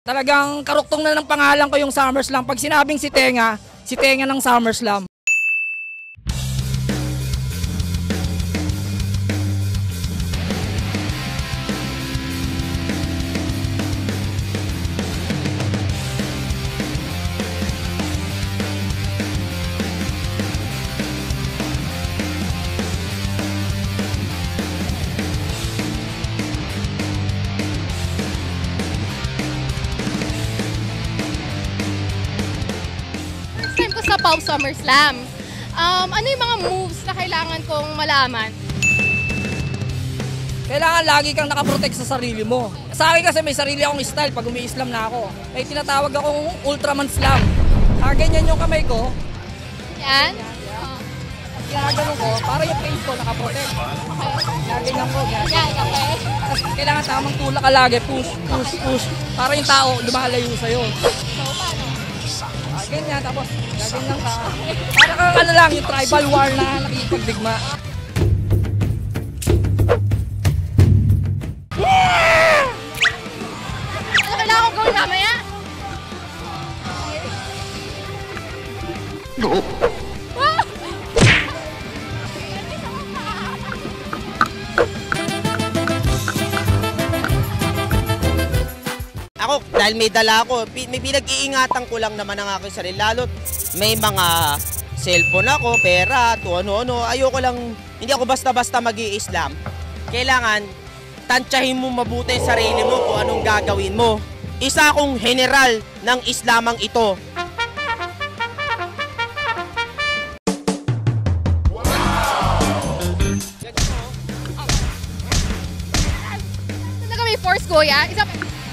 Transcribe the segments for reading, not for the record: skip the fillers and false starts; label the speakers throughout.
Speaker 1: Talagang karuktong na ng pangalan ko yung SummerSlam. Pag sinabing si Tenga ng SummerSlam.
Speaker 2: Sa Pau SummerSlam. Ano yung mga moves na kailangan kong malaman?
Speaker 1: Kailangan lagi kang nakaprotect sa sarili mo. Sa akin kasi may sarili akong style pag umi-islam na ako. May tinatawag akong Ultraman Slam. Ganyan yung kamay ko.
Speaker 2: Yan?
Speaker 1: Ginaganon ko, para yung face ko nakaprotect. Ganyan ko.
Speaker 2: Yan, okay.
Speaker 1: Tapos kailangan tamang tulak ka lagi. Push, push, push. Para yung tao lumalayo sa'yo.
Speaker 2: So, paano?
Speaker 1: Ganyan, tapos gaganyan ka. Para kang ano lang, yung tribal war na nakikipagdigma.
Speaker 2: Ano kailangan kong gawin mamaya?
Speaker 3: Ako, dahil may dala ako, may pinag-iingatan ko lang naman ang aking sarili. Lalo't may mga cellphone ako, pera, to ano-ano. Ayoko lang, hindi ako basta-basta mag-i-islam. Kailangan, tansyahin mo mabuti yung sarili mo kung anong gagawin mo. Isa akong general ng Islamang ito.
Speaker 2: Talaga may force ko, ya?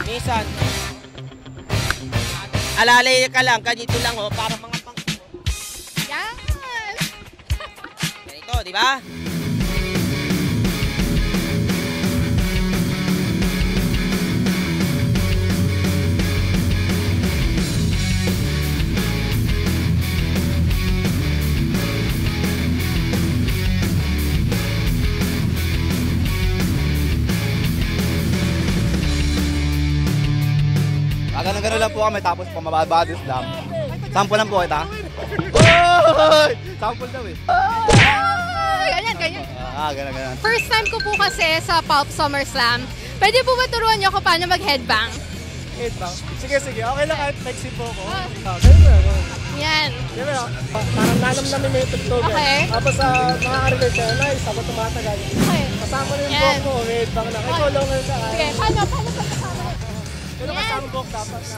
Speaker 3: Minsan, alalay ka lang, ganito lang para mga pang...
Speaker 2: Yan!
Speaker 3: Ganito, di ba?
Speaker 4: Ganun lang po kami, tapos pamababad Islam. Sample lang po kita. Oy! Sample daw eh.
Speaker 2: Ganyan, ganyan.
Speaker 4: Ganun.
Speaker 2: First time ko po kasi sa Pau SummerSlam. Pwede po ba turuan niyo ako paano mag-headbang?
Speaker 4: Headbang? Sige, okay lang kahit flexi po ko.
Speaker 2: Yan.
Speaker 4: Yan na. Parang namin may tugtog.
Speaker 2: Okay.
Speaker 4: Tapos makaka-relate ka na, sabot tumatagal.
Speaker 2: Okay.
Speaker 4: Kasama na yung buhok mo, may headbang na. Ikaw lang ngayon sa akin.
Speaker 2: Sige, paano kasama?
Speaker 4: Pero kasama buhok dapat na.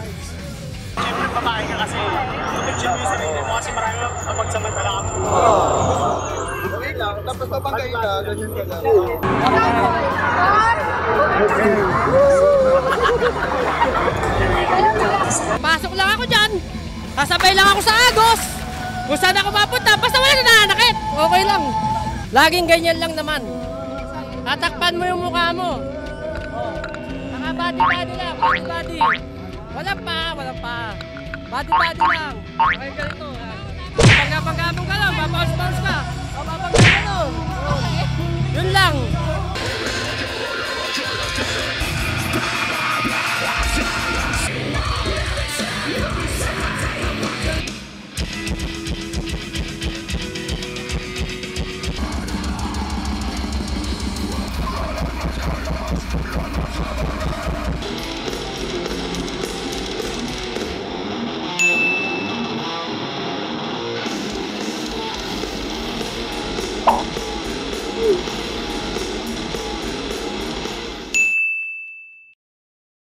Speaker 5: Siyempre babae ka kasi mag-gym yung sarili mo kasi marami mapagsamantala ka.
Speaker 4: Okay lang, tapos papanggain ka, ganyan ka lang.
Speaker 1: Pasok lang ako dyan. Kasabay lang ako sa Agos. Kung saan ako mapunta, basta wala nananakit. Okay lang. Laging ganyan lang naman. Tatakpan mo yung mukha mo. Body lang, body. Wala pa. Body lang. Okay, ganito. Pagkapagkabong ka lang, papaus-paus ka. Papapagkabong. Yun lang.